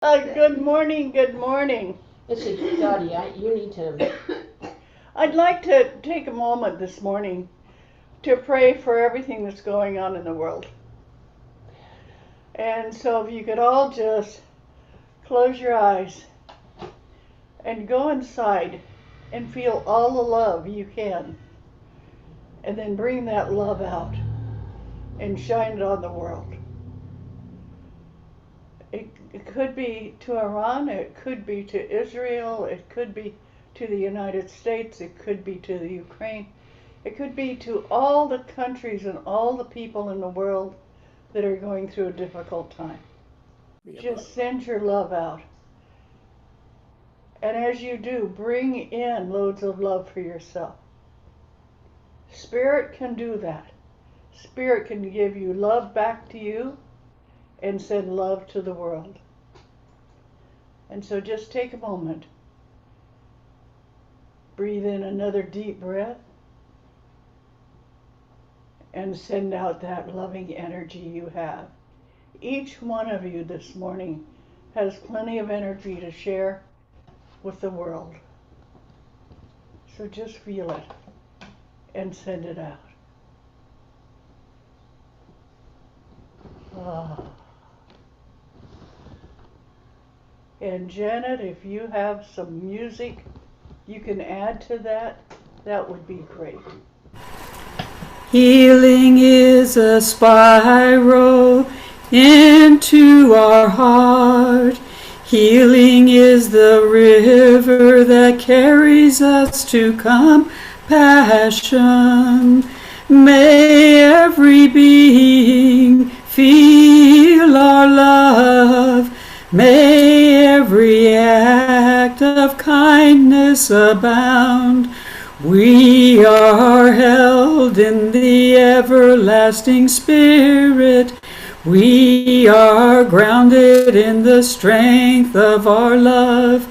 Good morning, good morning. Let's see, Dottie, you need to. I'd like to take a moment this morning to pray for everything that's going on in the world. And so if you could all just close your eyes and go inside and feel all the love you can. And then bring that love out and shine it on the world. It could be to Iran, it could be to Israel, it could be to the United States, it could be to the Ukraine, it could be to all the countries and all the people in the world that are going through a difficult time. Just send your love out. And as you do, bring in loads of love for yourself. Spirit can do that. Spirit can give you love back to you and send love to the world. And so just take a moment. Breathe in another deep breath and send out that loving energy you have. Each one of you this morning has plenty of energy to share with the world. So just feel it and send it out. Oh. And Janet, if you have some music you can add to that, that would be great. Healing is a spiral into our heart. Healing is the river that carries us to compassion. May every being feel our love. May every act of kindness abound. We are held in the everlasting Spirit. We are grounded in the strength of our love.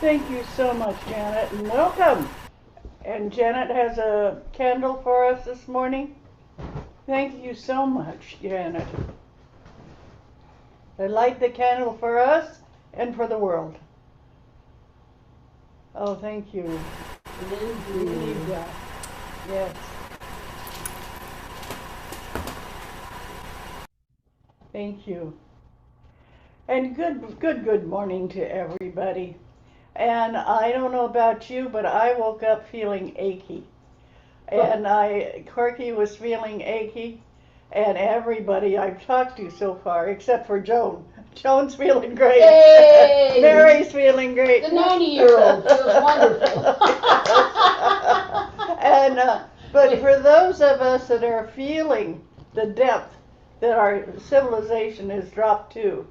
Thank you so much, Janet, and welcome. And Janet has a candle for us this morning. Thank you so much, Janet. Light the candle for us and for the world. Oh, thank you. We need that. Yes. Thank you. And good morning to everybody. And I don't know about you, but I woke up feeling achy. And Corky was feeling achy. And everybody I've talked to so far, except for Joan. Joan's feeling great. Yay! Mary's feeling great. The 90-year-old feels wonderful. But for those of us that are feeling the depth that our civilization has dropped to,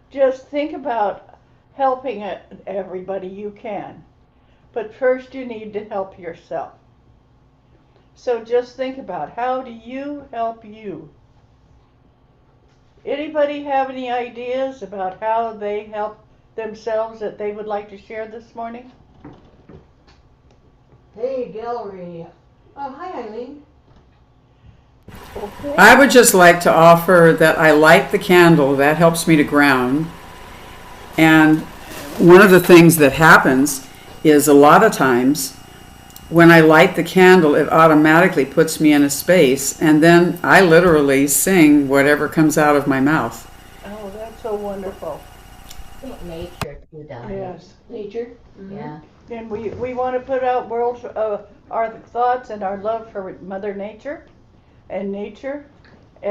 just think about helping everybody you can. But first you need to help yourself. So just think about, how do you help you? Anybody have any ideas about how they help themselves that they would like to share this morning? Hey, gallery. Oh, hi, Eileen. Okay. I would just like to offer that I light the candle. That helps me to ground. And one of the things that happens is a lot of times when I light the candle, it automatically puts me in a space, and then I literally sing whatever comes out of my mouth. Oh, that's so wonderful. Nature too, Dottie. Yes. Nature? Mm-hmm. Yeah. And we want to put out our thoughts and our love for Mother Nature and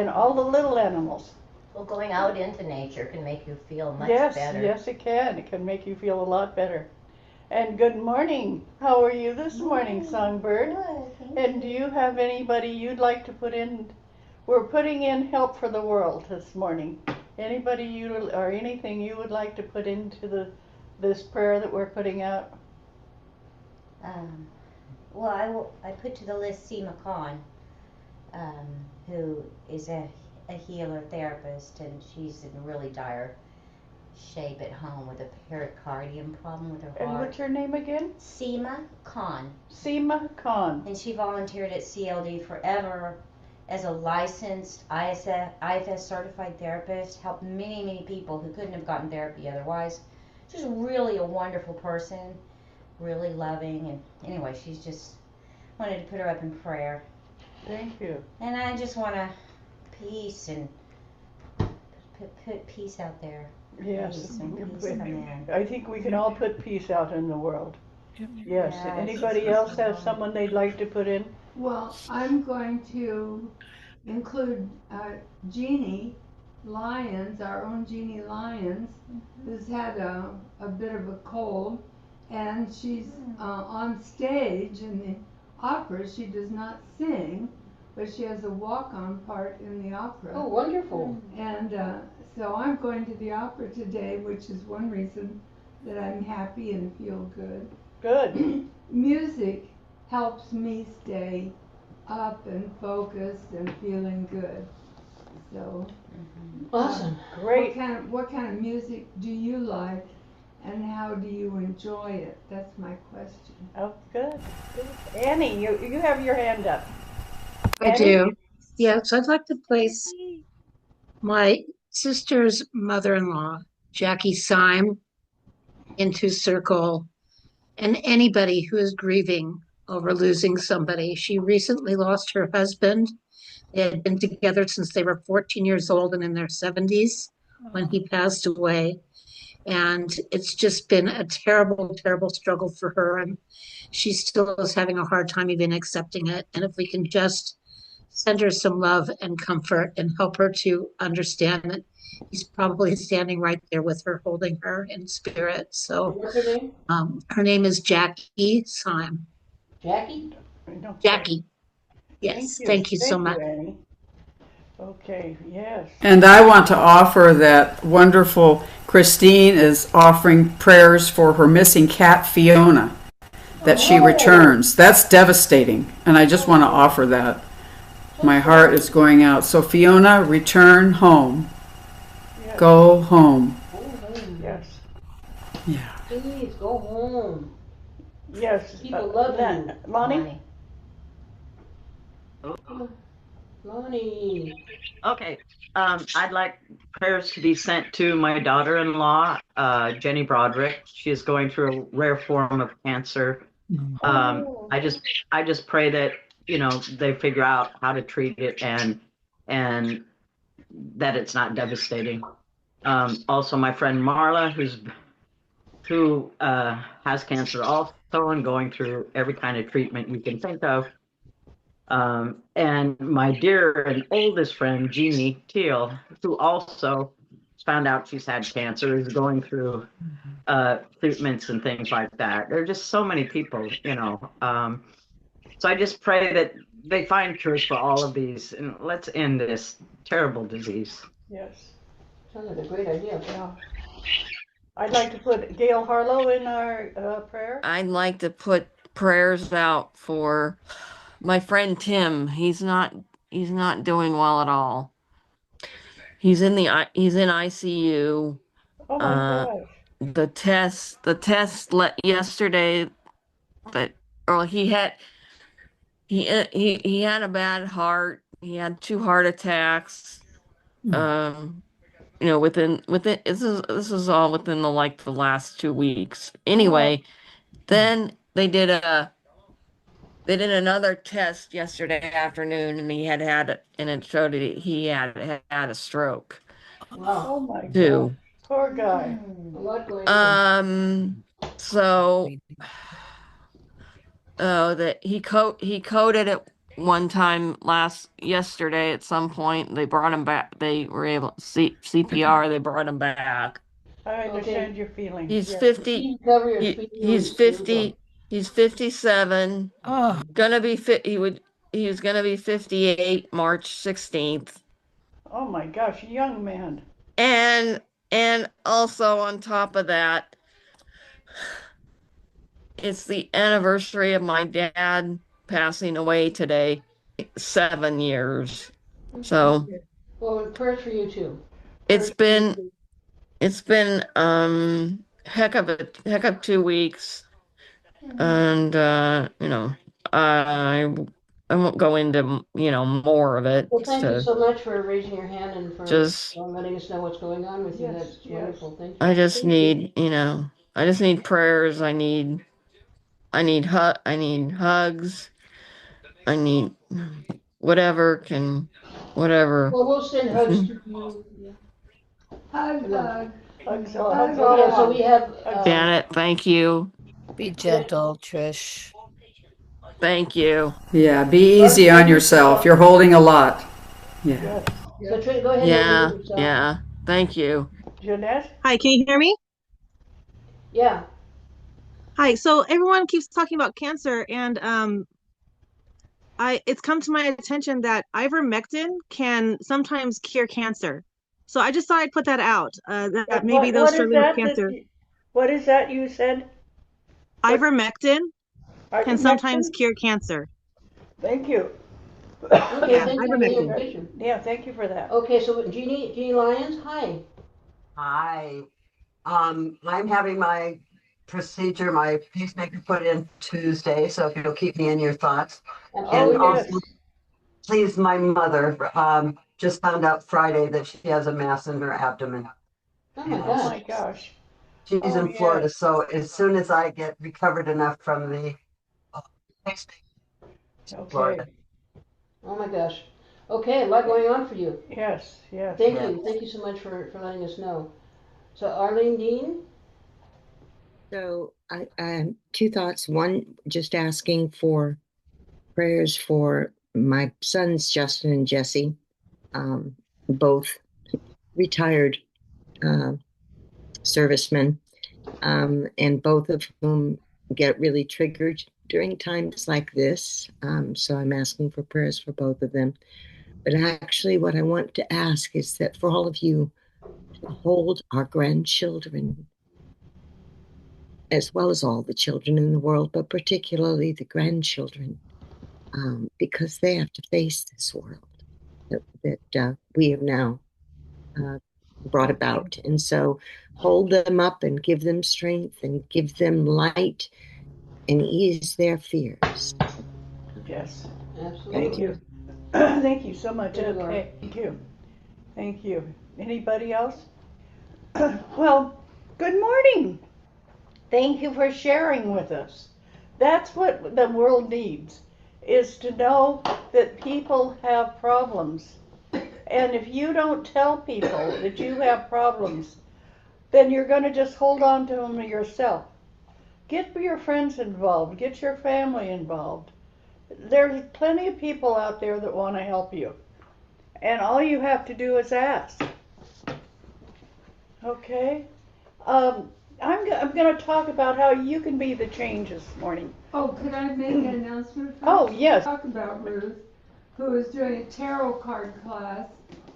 all the little animals. Well, going out into nature can make you feel much Yes, better. yes, it can. It can make you feel a lot better. And good morning. How are you this morning, Songbird? Good, And do you have anybody you'd like to put in? We're putting in help for the world this morning. Anybody you or anything you would like to put into this prayer that we're putting out? Well, I put to the list C. McCon, who is a a healer therapist, and she's in really dire shape at home with a pericardium problem with her And heart. what's her name again? Seema Khan. Seema Khan. And she volunteered at CLD forever as a licensed IFS certified therapist, helped many, many people who couldn't have gotten therapy otherwise. She's really a wonderful person, really loving, and anyway, she's just wanted to put her up in prayer. Thank you. And I just want to peace and put peace out there. Yes. Peace and peace come in. I think we can all put peace out in the world. Yes. Yes. Anybody else have someone they'd like to put in? Well, I'm going to include Jeannie Lyons, our own Jeannie Lyons, who's had a bit of a cold, and she's on stage in the opera. She does not sing, but she has a walk-on part in the opera. Oh, wonderful. And so I'm going to the opera today, which is one reason that I'm happy and feel good. Good. Music helps me stay up and focused and feeling good. So, Awesome. Great. what kind of music do you like, and how do you enjoy it? That's my question. Oh, good. Good. Annie, you have your hand up. I Annie? do. Yes, I'd like to place my sister's mother-in-law, Jackie Syme, into circle, and anybody who is grieving over losing somebody. She recently lost her husband. They had been together since they were 14 years old and in their 70s when he passed away. And it's just been a terrible, terrible struggle for her. And she still is having a hard time even accepting it. And if we can just send her some love and comfort and help her to understand that he's probably standing right there with her, holding her in spirit. So What's her name? her name is Jackie Syme. Jackie? No. Jackie. Yes, thank you so much. Annie. Okay, yes. And I want to offer that wonderful Christine is offering prayers for her missing cat Fiona, that she returns. That's devastating, and I just want to offer that. My heart is going out. So Fiona, return home. Yes. Go home. Yes. Yeah. Please go home. Yes. People love you. Lonnie? Lonnie. Okay. I'd like prayers to be sent to my daughter-in-law, Jenny Broderick. She is going through a rare form of cancer. I just pray that, they figure out how to treat it and that it's not devastating. Also my friend Marla, who has cancer also and going through every kind of treatment you can think of. And my dear and oldest friend, Jeannie Teal, who also found out she's had cancer, is going through treatments and things like that. There are just so many people, So I just pray that they find cures for all of these, and let's end this terrible disease. Yes. Sounds like a great idea. Yeah. I'd like to put Gail Harlow in our prayer. I'd like to put prayers out for my friend Tim. He's not doing well at all. He's in ICU. Oh my gosh. The test yesterday that he had a bad heart. He had 2 heart attacks. Within this is all within the last 2 weeks. Anyway, then they did another test yesterday afternoon, and it showed that he had a stroke Wow. Oh my too. gosh. Poor guy. A lot going on. So that he coded it one time yesterday at some point. They brought him back. They were able to CPR. They brought him back. I understand your feelings. He's Yes. 50. Cover your He, feet. he's 50. He's 57. Gonna be fit. He was gonna be 58 March 16th. Oh my gosh, young man. And also on top of that, it's the anniversary of my dad passing away today, 7 years. So Well, prayers for you too. It's been heck of 2 weeks, and I I won't go into more of it. Well, thank you So so much for raising your hand and for just letting us know what's going on with you. Yes, That's yes. wonderful. Thank you. I just need prayers. I need hugs. I need whatever. Well, we'll send hugs to you. Hug, No. hug. Hugs all Okay, so along. we have, Janet, thank you. Be gentle, Trish. Thank you. Yeah, be easy on yourself. You're holding a lot. Yeah. Yes. so Trish, go ahead Yeah, and unmute yourself. yeah. Thank you. Jeanette? Hi, can you hear me? Yeah. Hi. So everyone keeps talking about cancer, and it's come to my attention that ivermectin can sometimes cure cancer. So I just thought I'd put that out. That maybe those What is struggling with that? cancer, What is that you said? ivermectin can sometimes Ivermectin? cure cancer. Thank you. Okay, Yeah, thank you for the ivermectin. information. Yeah, thank you for that. Okay, so Jeannie Lyons, hi. Hi. I'm having my procedure, my pacemaker put in Tuesday, so if you'll keep me in your thoughts. Absolutely. And yes. also, please, my mother just found out Friday that she has a mass in her abdomen. Oh my Oh gosh. my gosh. She's Oh, in Florida, yes. so as soon as I get recovered enough from the pacemaker, Okay. Florida. Oh my gosh. Okay, a lot going on for you. Yes, yes. Thank Yeah. you. Thank you so much for letting us know. So Arlene Dean? So I two thoughts. One, just asking for prayers for my sons, Justin and Jesse, both retired servicemen, and both of whom get really triggered during times like this. So I'm asking for prayers for both of them. But actually, what I want to ask is that for all of you to hold our grandchildren, as well as all the children in the world, but particularly the grandchildren, because they have to face this world that we have now brought about. And so hold them up and give them strength and give them light and ease their fears. Yes. Absolutely. Thank you. Thank you so much. There you are. Okay. Thank you. Thank you. Anybody else? Well, good morning. Thank you for sharing with us. That's what the world needs, is to know that people have problems. And if you don't tell people that you have problems, then you're going to just hold on to them yourself. Get your friends involved. Get your family involved. There's plenty of people out there that want to help you. And all you have to do is ask. Okay? I'm going to talk about how you can be the change this morning. Oh, could I make an announcement first? Oh, yes. Talk about Ruth, who is doing a tarot card class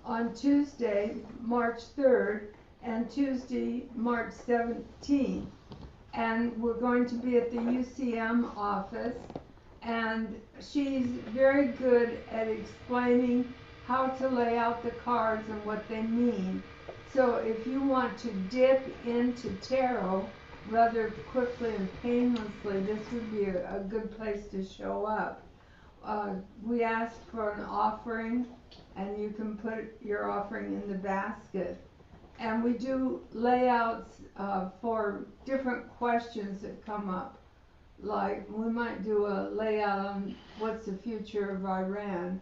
on Tuesday, March 3rd, and Tuesday, March 17th. And we're going to be at the UCM office, and she's very good at explaining how to lay out the cards and what they mean. So if you want to dip into tarot rather quickly and painlessly, this would be a good place to show up. We asked for an offering, and you can put your offering in the basket. And we do layouts for different questions that come up. Like we might do a layout on what's the future of Iran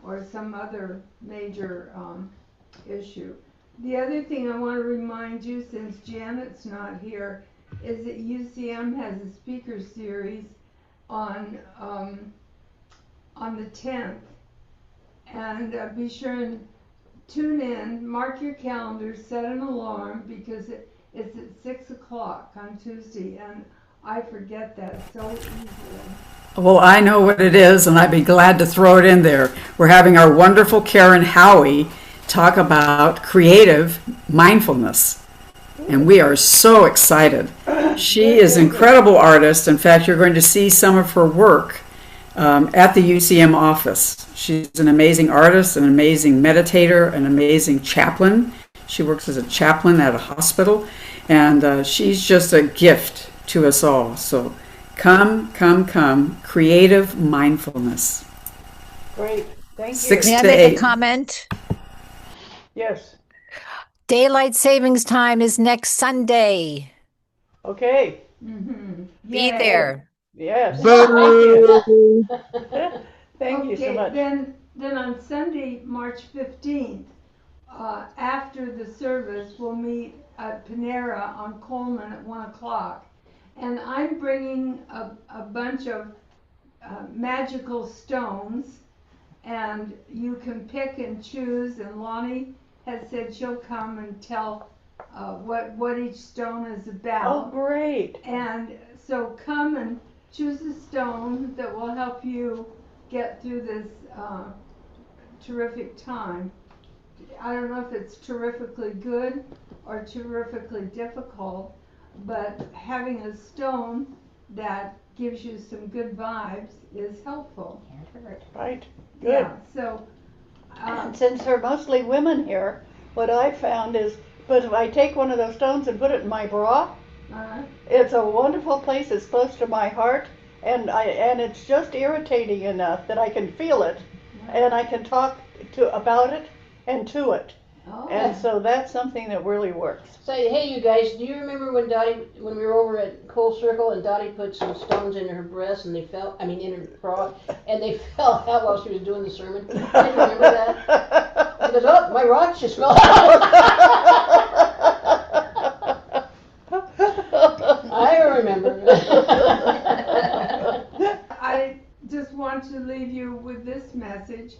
or some other major issue. The other thing I want to remind you, since Janet's not here, is that UCM has a speaker series on the 10th. And be sure and tune in, mark your calendar, set an alarm, because it's at 6 o'clock on Tuesday, and I forget that so easily. Well, I know what it is, and I'd be glad to throw it in there. We're having our wonderful Karen Howie talk about creative mindfulness, and we are so excited. She is an incredible artist. In fact, you're going to see some of her work at the UCM office. She's an amazing artist, an amazing meditator, an amazing chaplain. She works as a chaplain at a hospital, and she's just a gift to us all. So come, creative mindfulness. Great, thank you. 6 May I to make 8. a comment? Yes, Daylight savings time is next Sunday. okay, Be there. yes. Boo! Thank you so much. Then on Sunday, March 15th, after the service, we'll meet at Panera on Coleman at 1 o'clock. And I'm bringing a bunch of magical stones, and you can pick and choose, and Lonnie has said she'll come and tell what each stone is Oh, about. great. And so come and choose a stone that will help you get through this terrific time. I don't know if it's terrifically good or terrifically difficult, but having a stone that gives you some good vibes is helpful. Right, good. Yeah, so And since there are mostly women here, what I found is, but if I take one of those stones and put it in my bra, it's a wonderful place. It's close to my heart, and it's just irritating enough that I can feel it, and I can talk about it and to it. And so that's something that really works. Say, hey, you guys, do you remember when when we were over at Coal Circle and Dottie put some stones in her breast and in her bra, and they fell out while she was doing the sermon? Do you remember that? She goes, oh, my rocks just fell out. I remember. I just want to leave you with this message,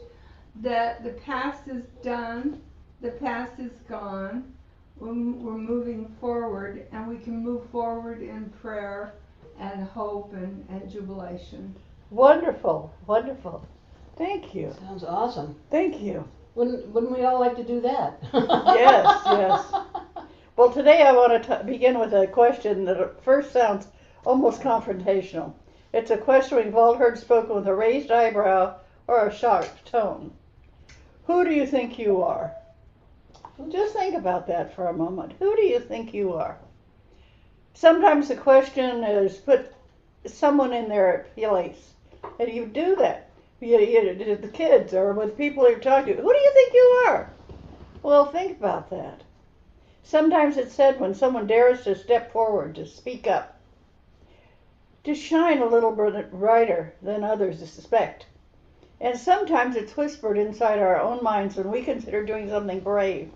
that the past is done, the past is gone, we're moving forward, and we can move forward in prayer and hope and jubilation. Wonderful, wonderful. Thank you. Sounds awesome. Thank you. Wouldn't we all like to do that? Yes, yes. Well, today I want to begin with a question that at first sounds almost confrontational. It's a question we've all heard spoken with a raised eyebrow or a sharp tone. Who do you think you are? Just think about that for a moment. Who do you think you are? Sometimes the question is put someone in their place, and you do that. The kids or with people you're talking to. Who do you think you are? Well, think about that. Sometimes it's said when someone dares to step forward, to speak up, to shine a little bit brighter than others suspect. And sometimes it's whispered inside our own minds when we consider doing something brave,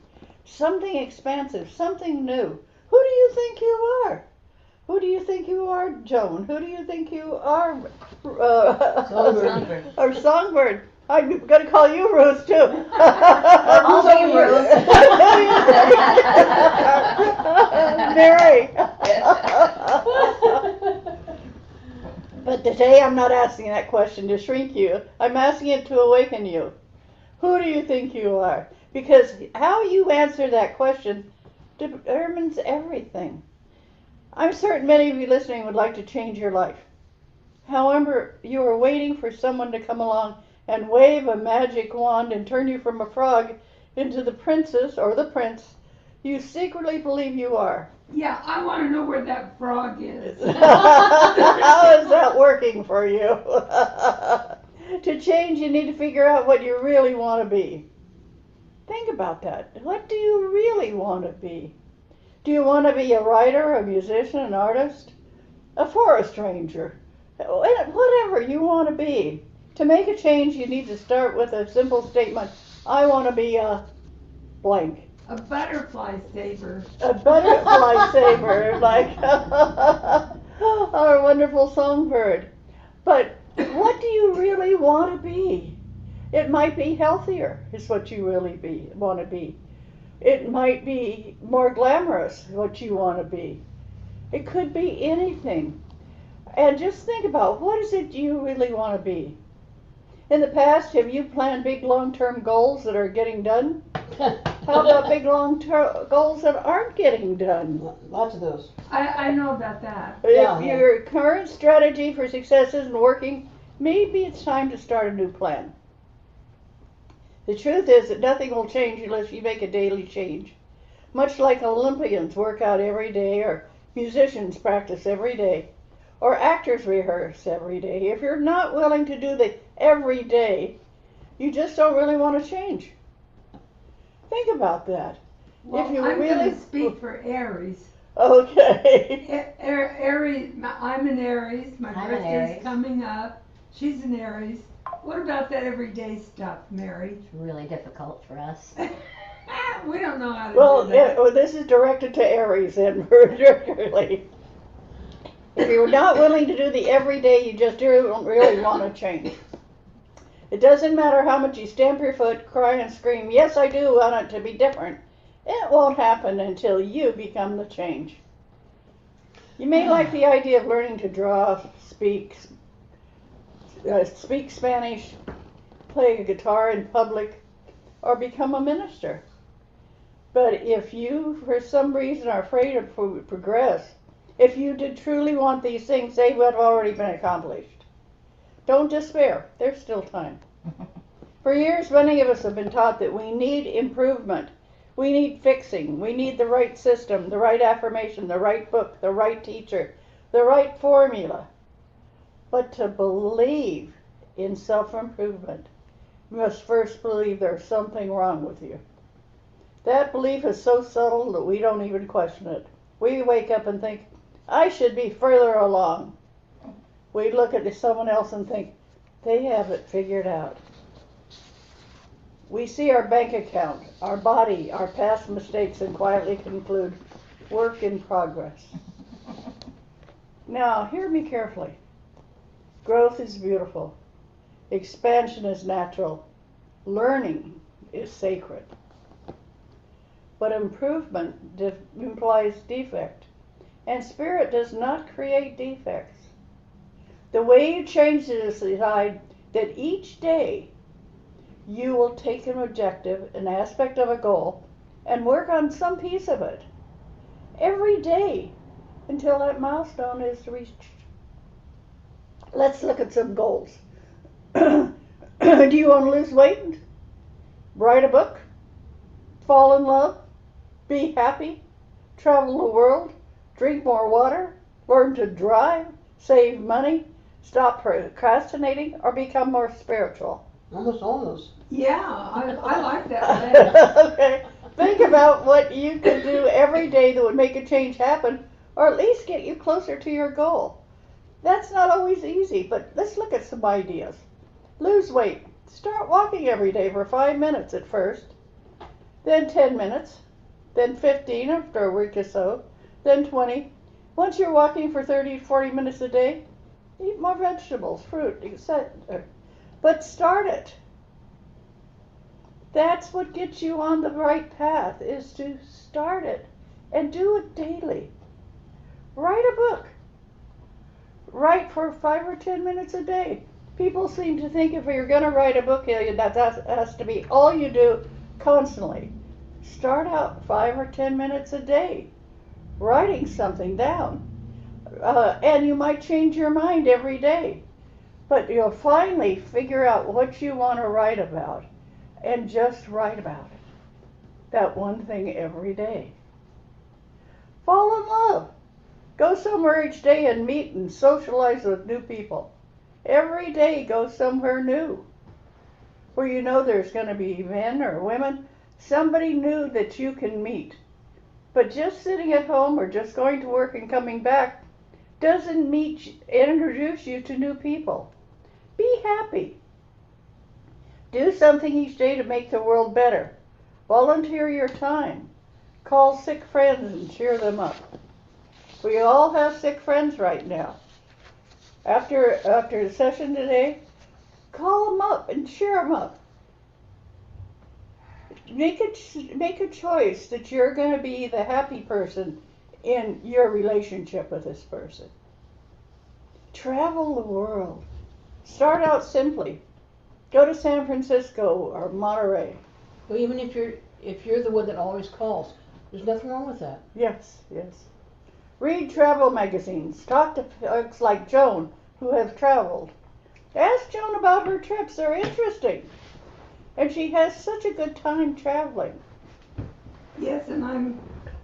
something expansive, something new. Who do you think you are? Who do you think you are, Joan? Who do you think you are, Songbird. or Songbird? I'm going to call you Ruth, too. Also Ruth. Mary. But today I'm not asking that question to shrink you. I'm asking it to awaken you. Who do you think you are? Because how you answer that question determines everything. I'm certain many of you listening would like to change your life. However, you are waiting for someone to come along and wave a magic wand and turn you from a frog into the princess or the prince you secretly believe you are. Yeah, I want to know where that frog is. How is that working for you? To change, you need to figure out what you really want to be. Think about that. What do you really want to be? Do you want to be a writer, a musician, an artist, a forest ranger? Whatever you want to be. To make a change, you need to start with a simple statement. I want to be a blank. A butterfly saver. A butterfly saver, like our wonderful songbird. But what do you really want to be? It might be healthier, is what you really want to be. It might be more glamorous, what you want to be. It could be anything. And just think about, what is it you really want to be? In the past, have you planned big long-term goals that are getting done? How about big long-term goals that aren't getting done? Lots of those. I know about that. If your current strategy for success isn't working, maybe it's time to start a new plan. The truth is that nothing will change unless you make a daily change. Much like Olympians work out every day, or musicians practice every day, or actors rehearse every day. If you're not willing to do the every day, you just don't really want to change. Think about that. Well, if you I'm really going to speak for Aries. Okay. Aries, I'm an Aries. My I'm an birthday's Aries. coming up. She's an Aries. What about that everyday stuff, Mary? It's really difficult for us. We don't know how to Well, do that. this is directed to Aries, and particularly. If you're not willing to do the everyday, you just don't really want to change. It doesn't matter how much you stamp your foot, cry and scream, yes, I do want it to be different. It won't happen until you become the change. You may like the idea of learning to draw, speak Spanish, play a guitar in public, or become a minister. But if you, for some reason, are afraid to progress, if you did truly want these things, they would have already been accomplished. Don't despair. There's still time. For years, many of us have been taught that we need improvement. We need fixing. We need the right system, the right affirmation, the right book, the right teacher, the right formula. But to believe in self-improvement, you must first believe there's something wrong with you. That belief is so subtle that we don't even question it. We wake up and think, I should be further along. We look at someone else and think, they have it figured out. We see our bank account, our body, our past mistakes, and quietly conclude, work in progress. Now, hear me carefully. Growth is beautiful. Expansion is natural. Learning is sacred. But improvement implies defect, and spirit does not create defects. The way you change it is decide that each day you will take an objective, an aspect of a goal, and work on some piece of it every day until that milestone is reached. Let's look at some goals. Do you want to lose weight? Write a book? Fall in love? Be happy? Travel the world? Drink more water? Learn to drive? Save money? Stop procrastinating? Or become more spiritual? Almost all those. Yeah, I like that list. Okay. Think about what you could do every day that would make a change happen, or at least get you closer to your goal. That's not always easy, but let's look at some ideas. Lose weight. Start walking every day for 5 minutes at first, then 10 minutes, then 15 after a week or so, then 20. Once you're walking for 30 to 40 minutes a day, eat more vegetables, fruit, etc. But start it. That's what gets you on the right path, is to start it and do it daily. Write a book. Write for 5 or 10 minutes a day. People seem to think if you're going to write a book, that has to be all you do constantly. Start out 5 or 10 minutes a day, writing something down. And you might change your mind every day. But you'll finally figure out what you want to write about and just write about it. That one thing every day. Fall in love. Go somewhere each day and meet and socialize with new people. Every day go somewhere new, where you know there's going to be men or women, somebody new that you can meet. But just sitting at home or just going to work and coming back doesn't introduce you to new people. Be happy. Do something each day to make the world better. Volunteer your time. Call sick friends and cheer them up. We all have sick friends right now. After the session today, call them up and cheer them up. Make a choice that you're going to be the happy person in your relationship with this person. Travel the world. Start out simply. Go to San Francisco or Monterey. Well, even if you're the one that always calls, there's nothing wrong with that. Yes. Read travel magazines. Talk to folks like Joan who have traveled. Ask Joan about her trips. They're interesting. And she has such a good time traveling. Yes, and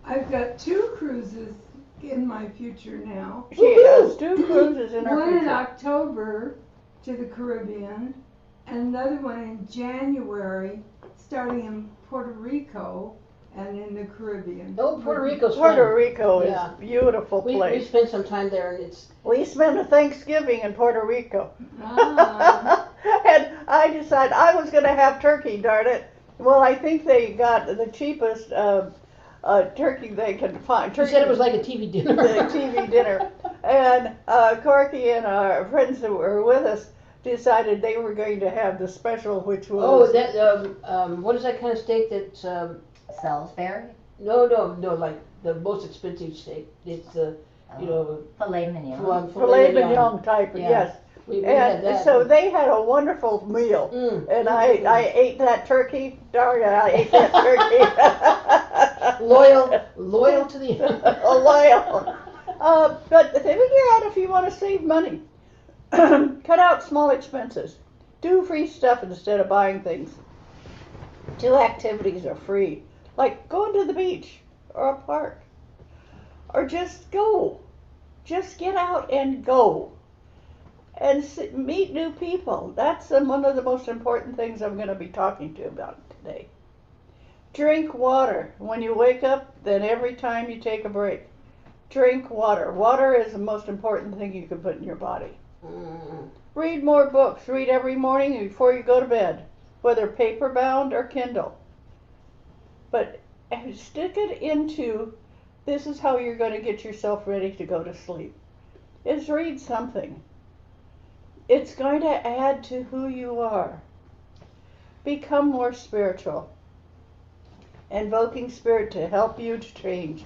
I've got 2 cruises in my future now. She has 2 cruises in her One in future. October to the Caribbean, and another one in January, starting in Puerto Rico and in the Caribbean. Oh, Puerto Rico's Puerto fun. Rico is Yeah. a beautiful We place. spent some time there, and it's We spent a Thanksgiving in Puerto Rico. Ah. And I decided I was going to have turkey, darn it. Well, I think they got the cheapest turkey they could find. you said it was like a TV dinner. The TV dinner. And Corky and our friends that were with us decided they were going to have the special, which was... Oh, that what is that kind of steak that's Salisbury, no, like the most expensive steak. It's the filet mignon. filet mignon type, Yeah. yes. We had And that. so they had a wonderful meal. And I ate that turkey. Darn it, I ate that turkey. loyal to the Loyal. But figure out if you want to save money. Cut out small expenses. Do free stuff instead of buying things. 2 activities are free, like going to the beach or a park. Or just go. Just get out and go. And meet new people. That's one of the most important things I'm going to be talking to you about today. Drink water. When you wake up, then every time you take a break. Drink water. Water is the most important thing you can put in your body. Read more books. Read every morning before you go to bed, whether paper bound or Kindle. But stick it into, this is how you're going to get yourself ready to go to sleep, is read something. It's going to add to who you are. Become more spiritual. Invoking spirit to help you to change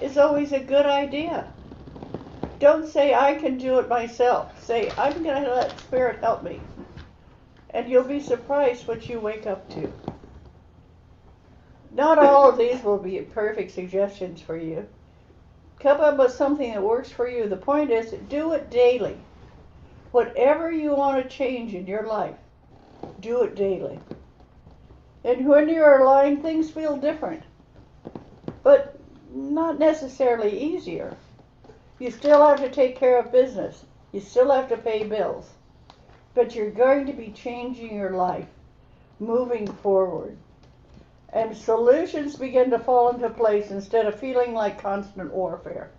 is always a good idea. Don't say, I can do it myself. Say, I'm going to let spirit help me. And you'll be surprised what you wake up to. Not all of these will be perfect suggestions for you. Come up with something that works for you. The point is, do it daily. Whatever you want to change in your life, do it daily. And when you're aligned, things feel different, but not necessarily easier. You still have to take care of business. You still have to pay bills. But you're going to be changing your life, moving forward. And solutions begin to fall into place instead of feeling like constant warfare.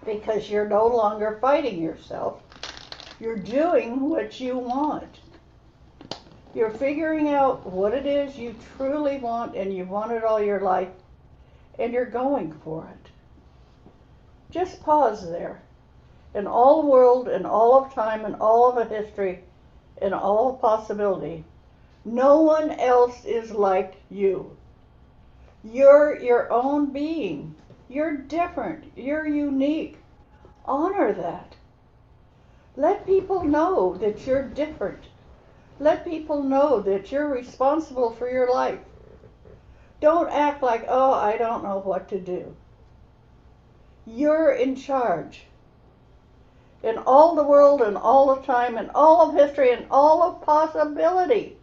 Because you're no longer fighting yourself. You're doing what you want. You're figuring out what it is you truly want, and you've wanted all your life, and you're going for it. Just pause there. In all the world, and all of time, and all of a history, and all of possibility, no one else is like you. You're your own being. You're different. You're unique. Honor that. Let people know that you're different. Let people know that you're responsible for your life. Don't act like, oh, I don't know what to do. You're in charge. In all the world and all of time and all of history and all of possibility,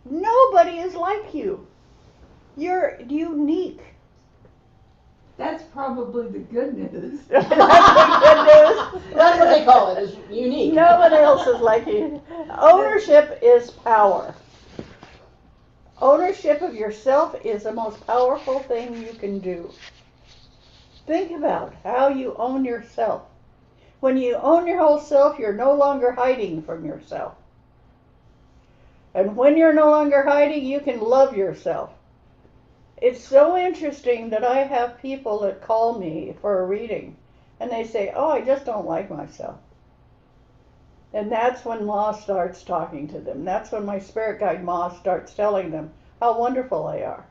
nobody is like you. You're unique. That's probably the good news. That's the good news. That's what they call it, is unique. No one else is like you. Ownership is power. Ownership of yourself is the most powerful thing you can do. Think about how you own yourself. When you own your whole self, you're no longer hiding from yourself. And when you're no longer hiding, you can love yourself. It's so interesting that I have people that call me for a reading, and they say, oh, I just don't like myself. And that's when Ma starts talking to them. That's when my spirit guide Ma starts telling them how wonderful they are.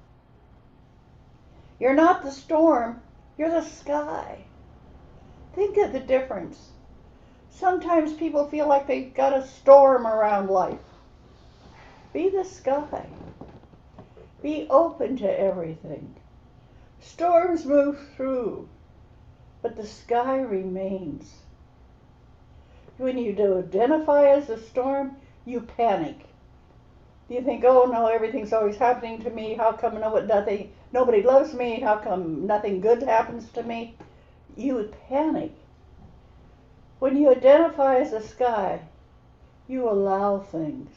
You're not the storm, you're the sky. Think of the difference. Sometimes people feel like they've got a storm around life. Be the sky. Be open to everything. Storms move through, but the sky remains. When you do identify as a storm, you panic. You think, oh no, everything's always happening to me. How come nobody loves me? How come nothing good happens to me? You would panic. When you identify as a sky, you allow things.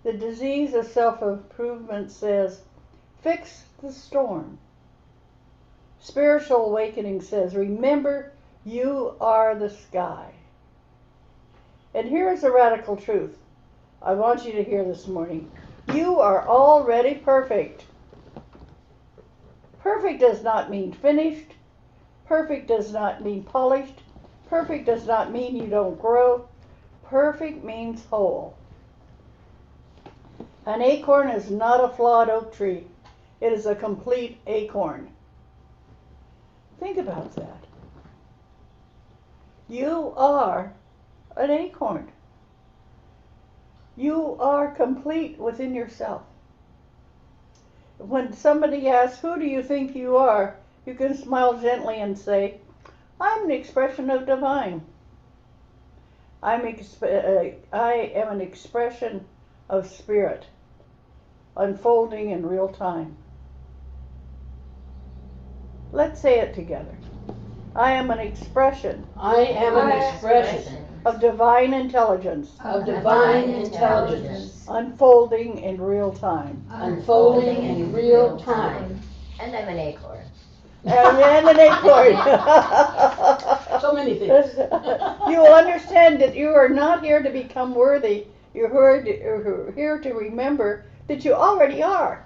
The disease of self-improvement says, fix the storm. Spiritual awakening says, remember, you are the sky. And here is a radical truth I want you to hear this morning. You are already perfect. Perfect does not mean finished. Perfect does not mean polished. Perfect does not mean you don't grow. Perfect means whole. An acorn is not a flawed oak tree. It is a complete acorn. Think about that. You are an acorn. You are complete within yourself. When somebody asks, who do you think you are? You can smile gently and say, I'm an expression of divine. I am an expression of spirit, unfolding in real time. Let's say it together. I am an expression. I am an expression of divine intelligence. Of divine intelligence. Unfolding in real time. Unfolding in real time. And I'm an acorn. And an acorn. So many things. You will understand that you are not here to become worthy. You're here to remember that you already are.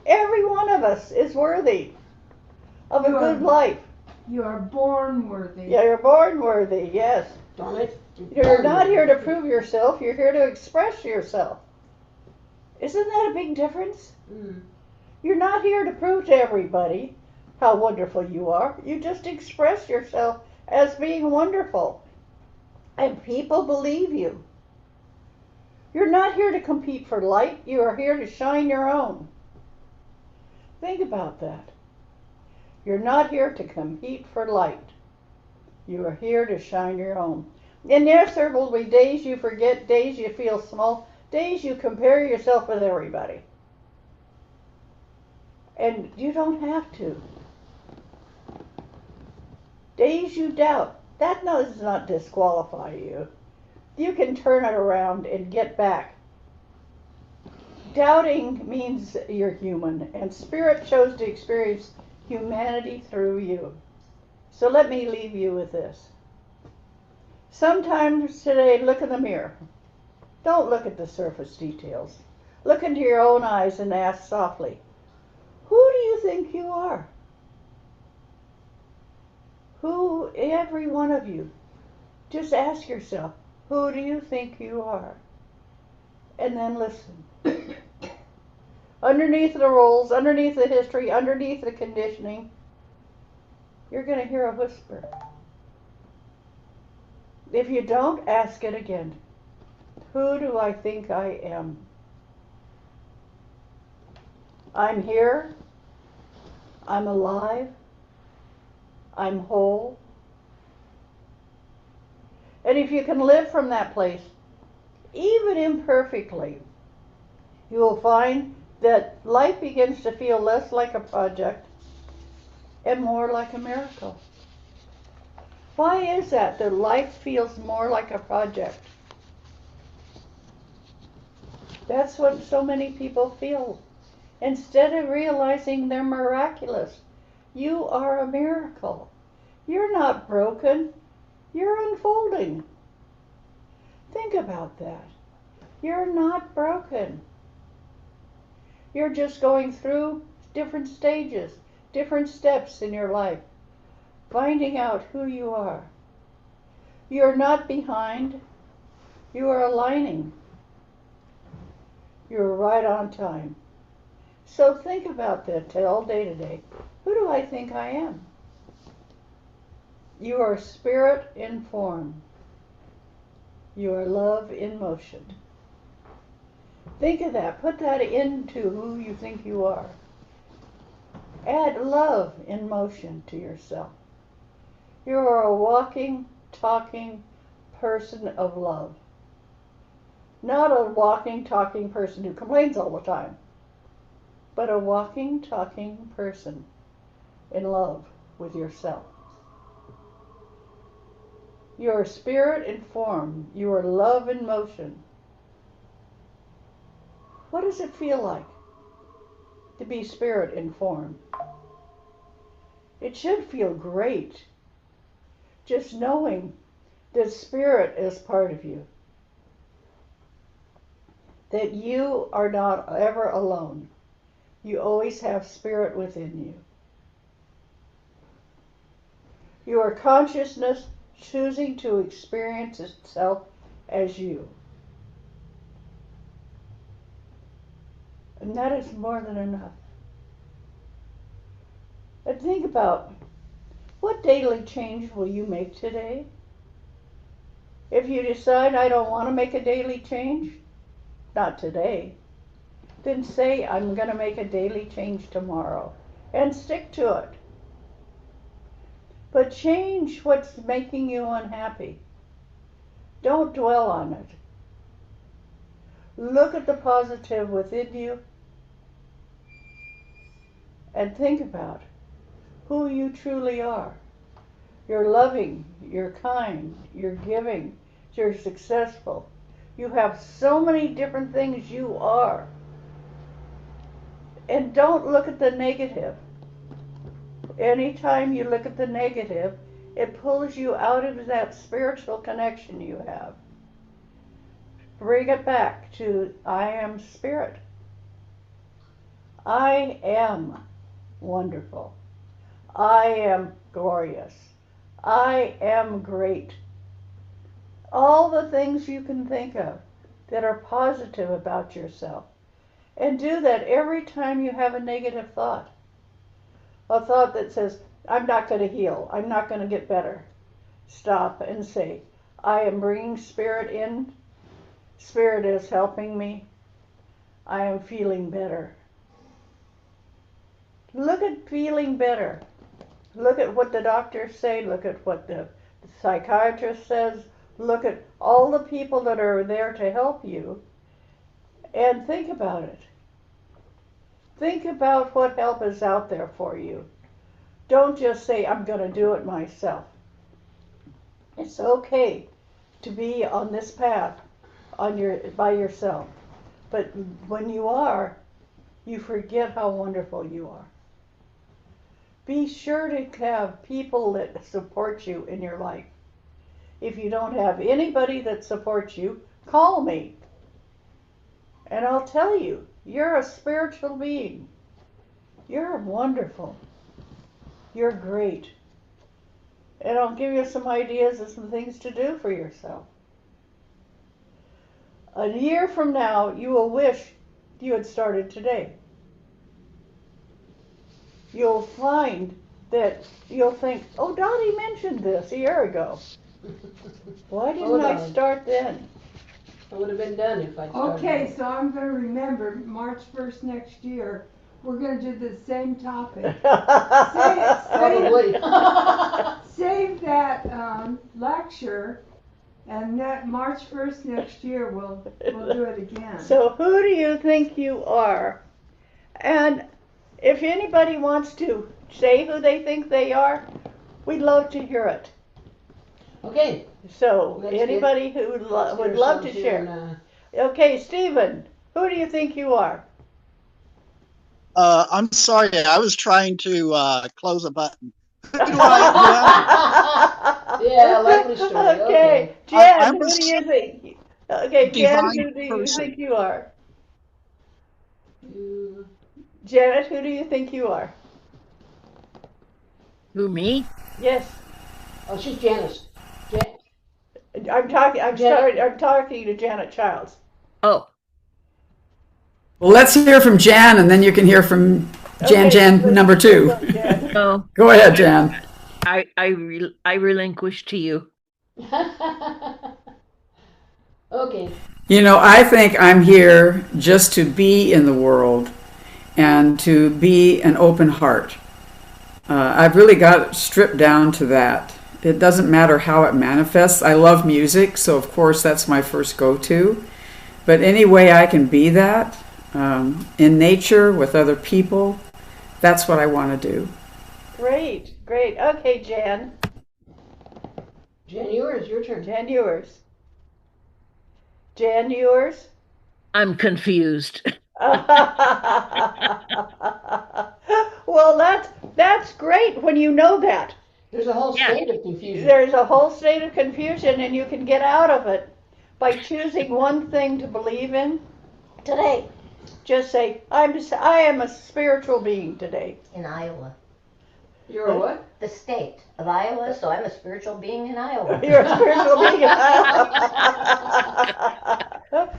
Every one of us is worthy of a good life. You are born worthy. Yeah, you're born worthy, yes. Darn it. You're not here to prove yourself, you're here to express yourself. Isn't that a big difference? Mm. You're not here to prove to everybody how wonderful you are. You just express yourself as being wonderful. And people believe you. You're not here to compete for light, you are here to shine your own. Think about that. You're not here to compete for light. You are here to shine your own. And yes, there will be days you forget, days you feel small, days you compare yourself with everybody. And you don't have to. Days you doubt, that does not disqualify you. You can turn it around and get back. Doubting means you're human, and Spirit chose to experience humanity through you. So let me leave you with this. Sometimes today, look in the mirror. Don't look at the surface details. Look into your own eyes and ask softly, who do you think you are? Who, every one of you, just ask yourself, who do you think you are? And then listen. Underneath the roles, underneath the history, underneath the conditioning, you're going to hear a whisper. If you don't, ask it again. Who do I think I am? I'm here. I'm alive. I'm whole. And if you can live from that place, even imperfectly, you will find that life begins to feel less like a project and more like a miracle. Why is that life feels more like a project? That's what so many people feel. Instead of realizing they're miraculous, you are a miracle. You're not broken. You're unfolding. Think about that. You're not broken. You're just going through different stages, different steps in your life, finding out who you are. You're not behind. You are aligning. You're right on time. So think about that all day today. Who do I think I am? You are spirit in form. You are love in motion. Think of that. Put that into who you think you are. Add love in motion to yourself. You are a walking, talking, person of love. Not a walking, talking person who complains all the time, but a walking, talking person in love with yourself. You are spirit in form. You are love in motion. What does it feel like to be spirit in form? It should feel great, just knowing that spirit is part of you. That you are not ever alone. You always have spirit within you. You are consciousness choosing to experience itself as you. And that is more than enough. And think about, what daily change will you make today? If you decide, I don't want to make a daily change, not today, then say, I'm going to make a daily change tomorrow, and stick to it. But change what's making you unhappy. Don't dwell on it. Look at the positive within you and think about who you truly are. You're loving, you're kind, you're giving, you're successful. You have so many different things you are. And don't look at the negative. Anytime you look at the negative, it pulls you out of that spiritual connection you have. Bring it back to, I am spirit. I am wonderful. I am glorious. I am great. All the things you can think of that are positive about yourself. And do that every time you have a negative thought. A thought that says, I'm not going to heal. I'm not going to get better. Stop and say, I am bringing spirit in. Spirit is helping me. I am feeling better. Look at feeling better. Look at what the doctors say. Look at what the psychiatrist says. Look at all the people that are there to help you. And think about it. Think about what help is out there for you. Don't just say, I'm going to do it myself. It's okay to be on this path by yourself. But when you are, you forget how wonderful you are. Be sure to have people that support you in your life. If you don't have anybody that supports you, call me. And I'll tell you, you're a spiritual being. You're wonderful. You're great. And I'll give you some ideas and some things to do for yourself. A year from now, you will wish you had started today. You'll find that you'll think, oh, Dottie mentioned this a year ago. Why didn't I start then? I would have been done if I'd started. Okay, so I'm going to remember March 1st next year, we're going to do the same topic. Probably. Save that lecture, and that March 1st next year we'll do it again. So who do you think you are? And if anybody wants to say who they think they are, we'd love to hear it. Okay. So anybody who would love to share. Okay, Stephen, who do you think you are? I'm sorry, I was trying to close a button. Who do Yeah, lovely story. Okay, Jen, who do you think? Okay, Jen, who do you think you are? Janet, who do you think you are? Who, me? Yes. Oh, she's Janice. I'm talking to Janet Childs. Oh. Well, let's hear from Jan, and then you can hear from Jan number 2. Oh. Go ahead, Jan. I relinquish to you. Okay. You know, I think I'm here just to be in the world and to be an open heart. I've really got stripped down to that. it doesn't matter how it manifests. I love music, so of course that's my first go-to. But any way I can be that, in nature, with other people, that's what I want to do. Great, great. Okay, Jan. Jan, yours, your turn. Jan, yours. Jan, yours. I'm confused. Well, that's great when you know that. There's a whole state of confusion. There's a whole state of confusion, and you can get out of it by choosing one thing to believe in today. Just say, I am a spiritual being today. In Iowa. You're a what? The state of Iowa, so I'm a spiritual being in Iowa. You're a spiritual being in Iowa.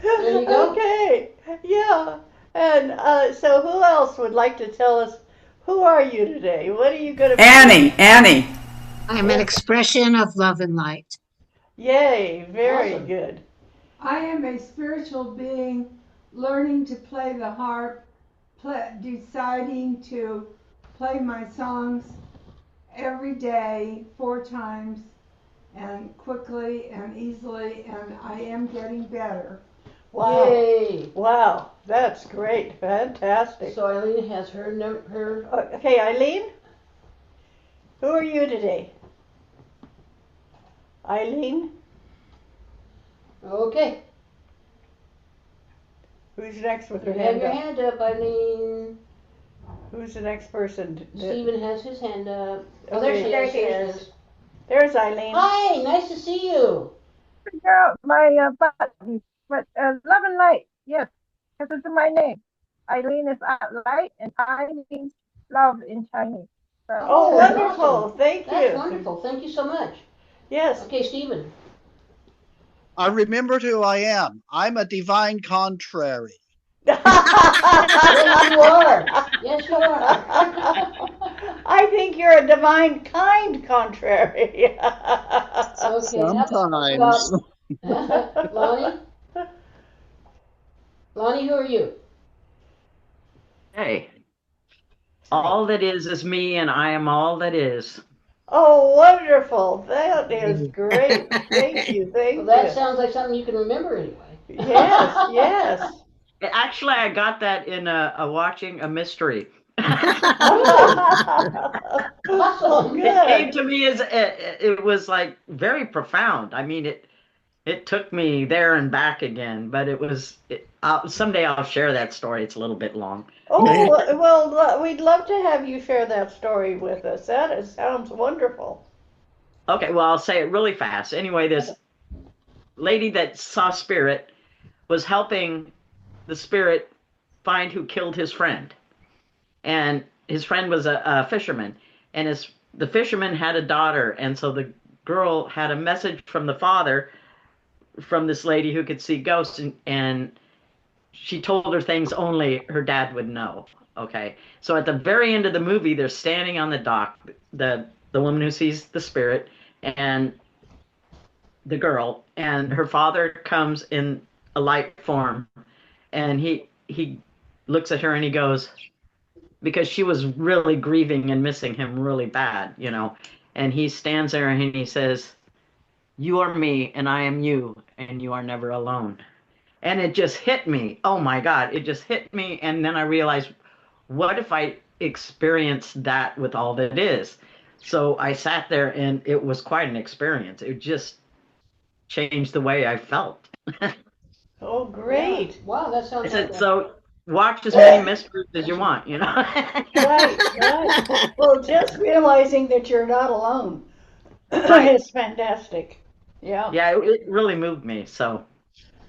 There you go. Okay, yeah. And so who else would like to tell us, who are you today? What are you going to be? Annie. I am an expression of love and light. Yay, very Awesome. good. I am a spiritual being learning to play the harp, deciding to play my songs every day 4 times and quickly and easily, and I am getting better. Wow. Yay. Wow, that's great. Fantastic. So Eileen has her Okay, Eileen? Who are you today? Eileen? Okay. Who's next with her You have hand your up? hand up, Eileen. Who's the next person? Stephen has his hand up. Oh, Okay. there she is. There's Eileen. Hi, nice to see you. Figure out my button, but love and light, yes, because it's my name. Eileen is light, and I means love in Chinese. So, Oh, that's wonderful. awesome. Thank That's you. wonderful. Thank you so much. Yes. Okay, Stephen. I remembered who I am. I'm a divine contrary. Yes, you are. Yes, you are. I think you're a divine kind contrary. Okay. Sometimes. Lonnie? Lonnie, who are you? Hey, all that is me, and I am all that is. Oh, wonderful. That is great. Thank you. Thank Well, that you. sounds like something you can remember anyway. Yes, yes. Actually, I got that in a watching a mystery. Oh, It came good. to me as it was like very profound. I mean, it took me there and back again, but someday I'll share that story. It's a little bit long. Oh, well, we'd love to have you share that story with us. Sounds wonderful. Okay, well, I'll say it really fast. Anyway, this lady that saw spirit was helping the spirit find who killed his friend. And his friend was a fisherman. And the fisherman had a daughter. And so the girl had a message from the father from this lady who could see ghosts. And she told her things only her dad would know. Okay. So at the very end of the movie, they're standing on the dock, the woman who sees the spirit and the girl, and her father comes in a light form, and he looks at her and he goes, because she was really grieving and missing him really bad, and he stands there and he says, "You are me and I am you, and you are never alone." And it just hit me. Oh my God, it just hit me. And then I realized, what if I experienced that with all that is? So I sat there and it was quite an experience. It just changed the way I felt. Oh, great. Yeah. Wow, that sounds like So watch as many mysteries as you want, Right. Well, just realizing that you're not alone Right. is fantastic. Yeah. Yeah, it really moved me. So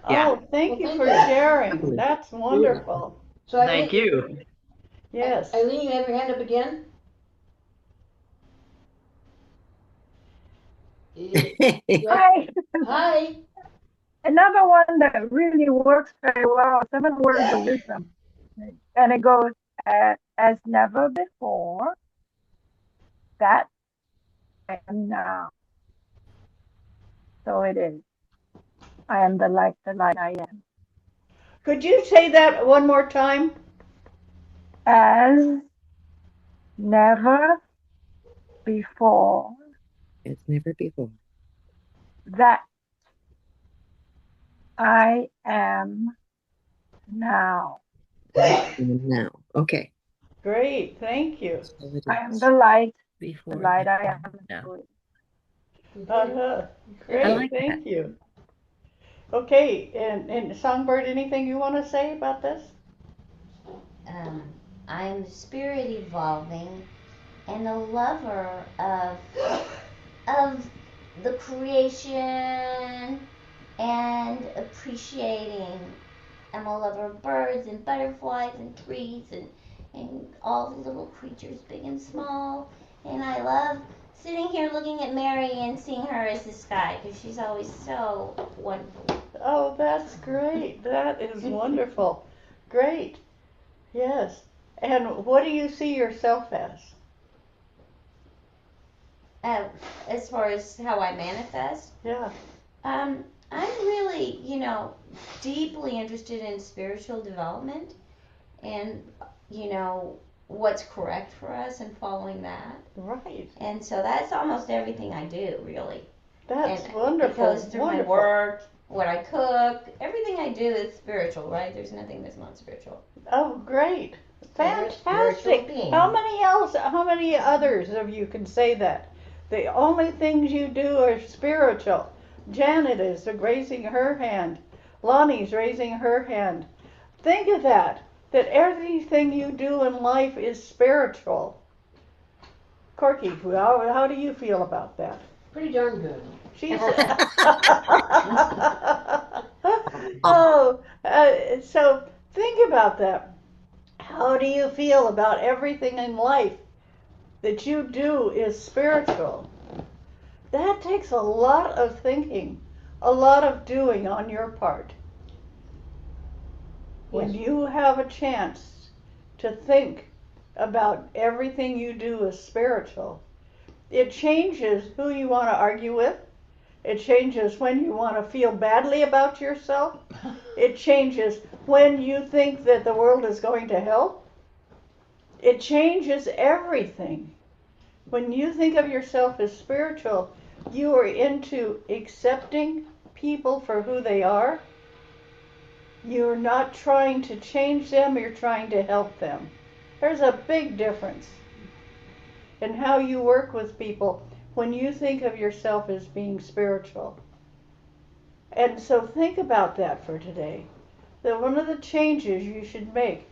yeah. Oh, thank you Well, for thank you. sharing. That's wonderful. So Thank you. Yes. Eileen, you have your hand up again? Hi. Hi. Another one that really works very well, 7 words of wisdom. And it goes, as never before, that I am now. So it is. I am the light I am. Could you say that one more time? As never before, as never before. That I am now. Now, okay. Great, thank you. So it I am is. the light. The Before light I now. am. Yeah. Uh-huh. I Great, like that. thank you. Okay, and Songbird, anything you want to say about this? Um, I'm spirit evolving and a lover of the creation and appreciating. I'm a lover of birds and butterflies and trees and all the little creatures, big and small. And I love sitting here looking at Mary and seeing her as the sky because she's always so wonderful. Oh, that's great. That is wonderful. Great. Yes. And what do you see yourself as? As far as how I manifest, Yeah. I'm really, deeply interested in spiritual development and, what's correct for us and following that. Right. And so that's almost everything I do, really. That's And wonderful. it goes through wonderful. my work, what I cook, everything I do is spiritual, right? There's nothing that's not spiritual. Oh, great. You're a spiritual Fantastic. being. How many others of you can say that? The only things you do are spiritual. Janet is raising her hand. Lonnie's raising her hand. Think of that everything you do in life is spiritual. Corky, how do you feel about that? Pretty darn good. She's oh, so think about that. How do you feel about everything in life that you do is spiritual? That takes a lot of thinking, a lot of doing on your part. When you have a chance to think about everything you do as spiritual, it changes who you want to argue with. It changes when you want to feel badly about yourself. It changes when you think that the world is going to hell. It changes everything. When you think of yourself as spiritual, you are into accepting people for who they are. You're not trying to change them, you're trying to help them. There's a big difference in how you work with people when you think of yourself as being spiritual. And so think about that for today. That one of the changes you should make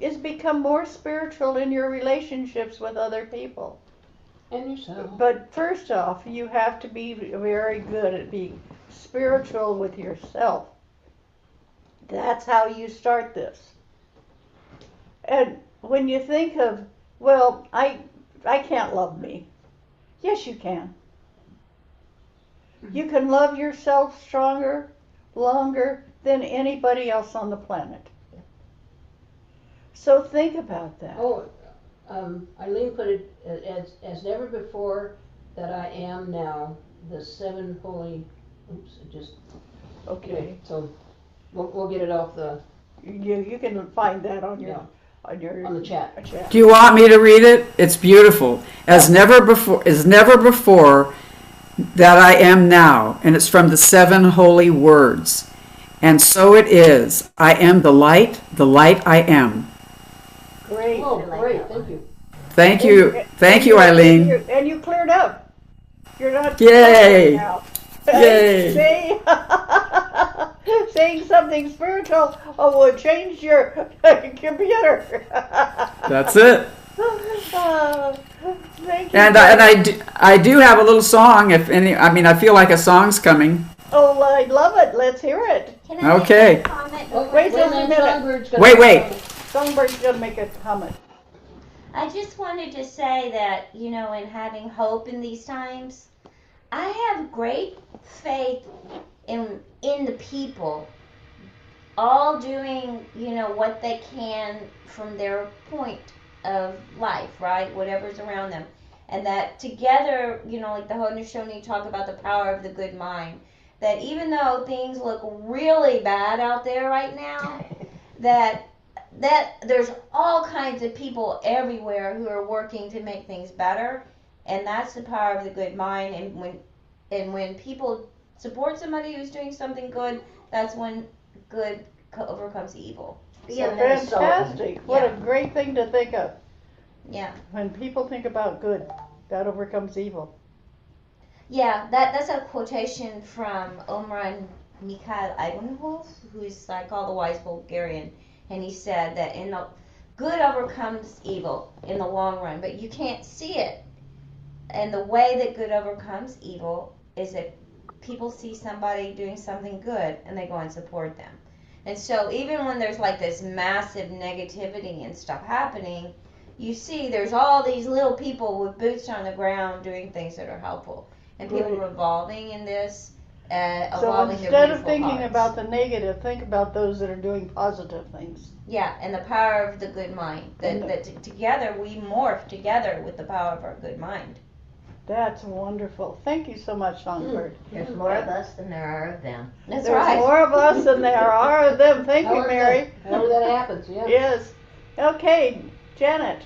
is become more spiritual in your relationships with other people. And yourself. But first off, you have to be very good at being spiritual with yourself. That's how you start this. And when you think of, well, I can't love me. Yes, you can. You can love yourself stronger, longer than anybody else on the planet. So think about that. Oh, Eileen put it as never before that I am now the seven holy. Oops, it just. Okay. So we'll get it off the. You can find that on your on the chat. Do you want me to read it? It's beautiful. As never before that I am now, and it's from the 7 holy words. And so it is. I am the light I am. Great. Oh, great! Thank you. Thank you, Eileen. And you cleared up. You're not. Yay! Now. Yay! Saying something spiritual would change your computer. That's it. Thank you. And I do have a little song. If any, I mean, I feel like a song's coming. Oh, I love it. Let's hear it. Can I Okay. make a comment? Wait just a minute. Wait. Songbird's gonna make a comment. I just wanted to say that, in having hope in these times, I have great faith in the people all doing, what they can from their point of life, right? Whatever's around them. And that together, like the Haudenosaunee talk about the power of the good mind, that even though things look really bad out there right now, that there's all kinds of people everywhere who are working to make things better. And that's the power of the good mind. And when people support somebody who's doing something good, that's when good overcomes evil. Yeah, Minnesota. Fantastic. What Yeah. a great thing to think of. Yeah. When people think about good, that overcomes evil. Yeah, that's a quotation from Omran Mikhail Ivanov, who's like called the wise Bulgarian, and he said that in the good overcomes evil in the long run, but you can't see it. And the way that good overcomes evil is that people see somebody doing something good and they go and support them. And so even when there's like this massive negativity and stuff happening, you see there's all these little people with boots on the ground doing things that are helpful. And people Right. revolving in this, So evolving their instead of beautiful thinking hearts. about the negative, think about those that are doing positive things. Yeah, and the power of the good mind. That together we morph together with the power of our good mind. That's wonderful. Thank you so much, Songbird. There's more of us than there are of them. That's There's right. more of us than there are of them. Thank you, Mary. However that happens, yeah. Yes. Okay, Janet.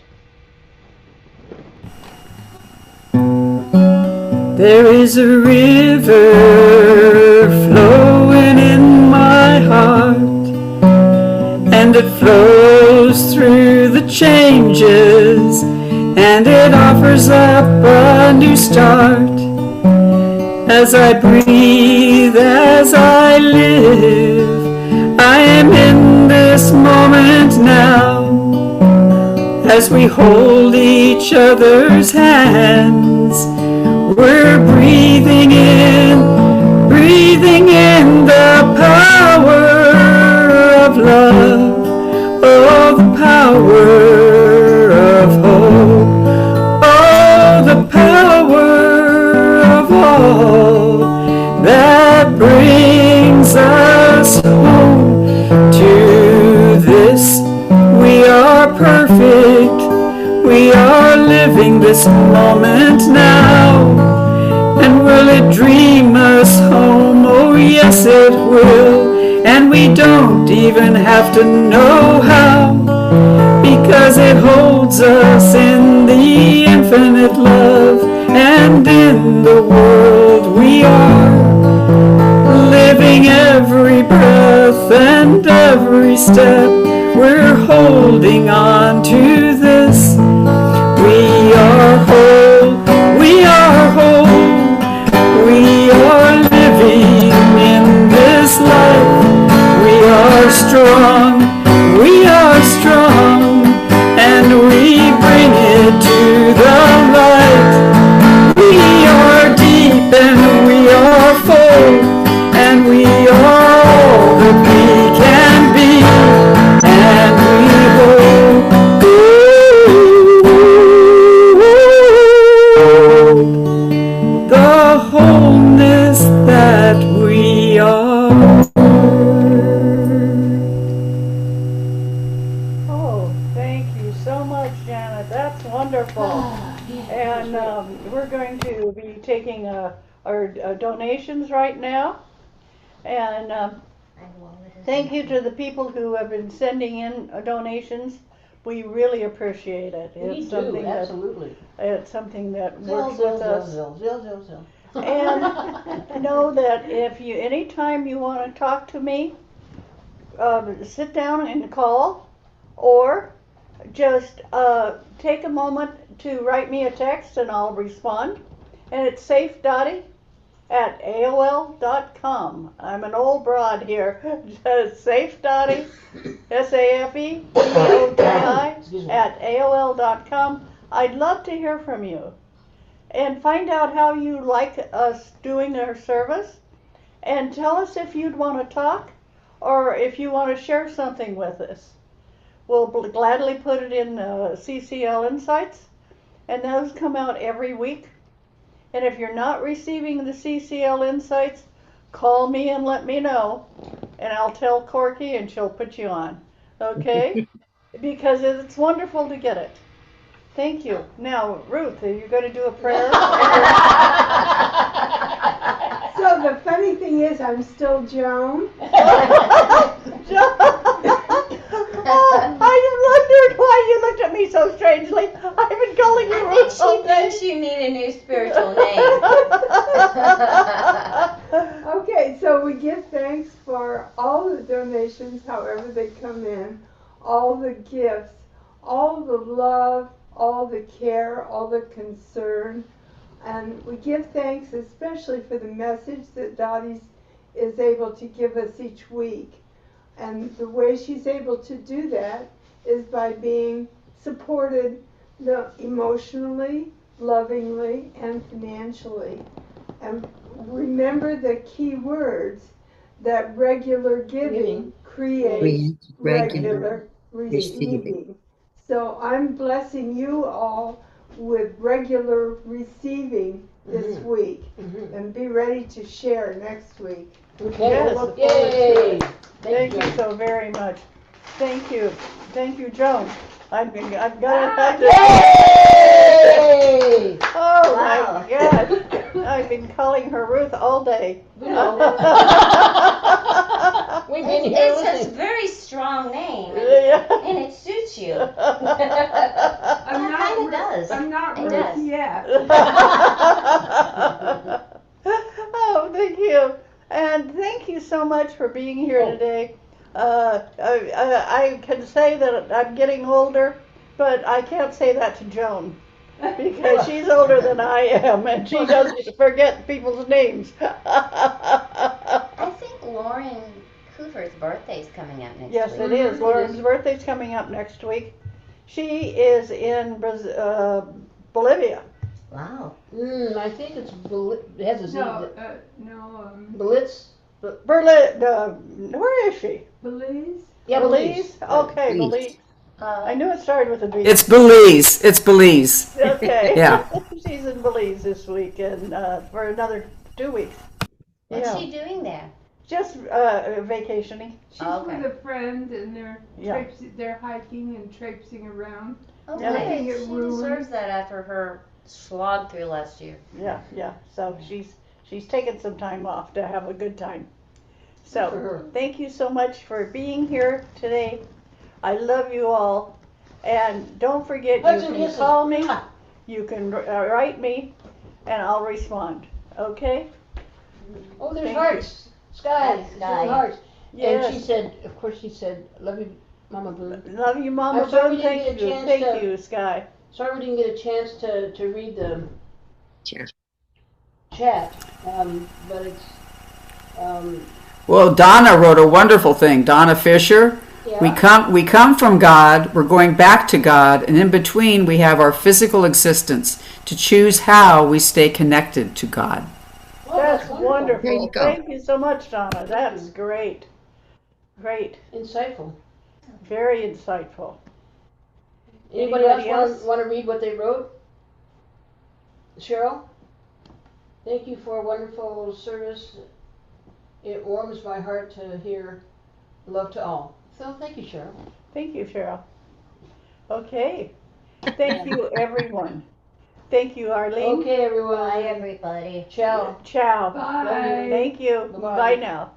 There is a river flowing in my heart, and it flows through the changes, and it offers up a new start. As I breathe, as I live, I am in this moment now. As we hold each other's hands, we're breathing in the power of love, oh, the power of hope, oh, the power of all that brings us home to this. We are perfect, we are living this moment now. And will it dream us home? Oh yes it will. And we don't even have to know how, because it holds us in the infinite love. And in the world we are living every breath and every step. We're holding on to this. We are whole, we are whole, we are living in this life. We are strong, and we bring it to the light. We are deep and we are full, and we are all that we can be, and we hold the wholeness that we are. Oh, thank you so much, Janet. That's wonderful. And we're going to be taking our donations right now. And thank you to the people who have been sending in donations. We really appreciate it. We do, absolutely. It's something that Zill, works zill, with zill, us. zill, zill, zill, zill. And know that if you, anytime you want to talk to me, sit down and call, or just take a moment to write me a text and I'll respond. And it's safedotty@aol.com. I'm an old broad here. Safedotty, SAFEDOTI @aol.com. I'd love to hear from you and find out how you like us doing our service, and tell us if you'd want to talk or if you want to share something with us. We'll gladly put it in CCL Insights, and those come out every week. And if you're not receiving the CCL Insights, call me and let me know, and I'll tell Corky and she'll put you on, okay? Because it's wonderful to get it. Thank you. Now, Ruth, are you going to do a prayer? So the funny thing is, I'm still Joan. I wondered why you looked at me so strangely. I've been calling you Ruth She thinks you need a new spiritual name. Okay, so we give thanks for all the donations, however they come in, all the gifts, all the love, all the care, all the concern. And we give thanks especially for the message that Dottie is able to give us each week. And the way she's able to do that is by being supported emotionally, lovingly, and financially. And remember the key words that regular giving creates regular receiving. So I'm blessing you all with regular receiving this week. And be ready to share next week. Okay. Yes. Yay! Thank you so very much. Thank you. Thank you, Joan. I've got Yay! Oh Wow. my God. I've been calling her Ruth all day. We know. We've been here It's a listening. very strong name, Yeah. and it suits you. I'm It kinda does. I'm not It Ruth does. yet. Oh, thank you. And thank you so much for being here today. I can say that I'm getting older, but I can't say that to Joan because she's older than I am and she doesn't forget people's names. I think Lauren Cooper's birthday's coming up next Yes, week. it is. Lauren's birthday's coming up next week. She is in Bolivia. Wow. I think it's it has a Z. Blitz. Berlin. Where is she? Belize? Yeah, Belize? Okay, Belize. Belize. I knew it started with a B. It's Belize. It's Belize. Okay. Yeah. She's in Belize this week and for another 2 weeks. What's Yeah. she doing there? Just vacationing. She's Okay. with a friend and they're Yeah. they're hiking and traipsing around. Oh, Yeah. good. Looking at She ruins. deserves that after her slog through last year. Yeah, yeah. So she's taken some time off to have a good time. Good for So her. thank you so much for being here today. I love you all. And don't forget, Hugs you and can kisses. call me, Mwah. you can write me, and I'll respond. Okay? Oh, there's Thank hearts. Sky. That's Sky. There's hearts. Yes. And she said, of course, she said, "Love you, Mama Boone." Love you, Mama I'm sorry Boone. we didn't Thank get a you. chance Thank to- you, Sky. Sorry we didn't get a chance to read the Sure. chat, but it's Well, Donna wrote a wonderful thing. Donna Fisher. yeah. We come from God, we're going back to God, and in between we have our physical existence to choose how we stay connected to God. Oh, That's wonderful. There you go. Thank you so much, Donna. That's great. Great. Insightful. Very insightful. Anybody Anybody else else? want to read what they wrote? Cheryl? Thank you for a wonderful service. It warms my heart to hear love to all. So thank you, Cheryl. Thank you, Cheryl. Okay. Thank you, everyone. Thank you, Arlene. Okay, everyone. Bye, everybody. Ciao. Ciao. Bye. Thank you. Bye-bye. Bye now.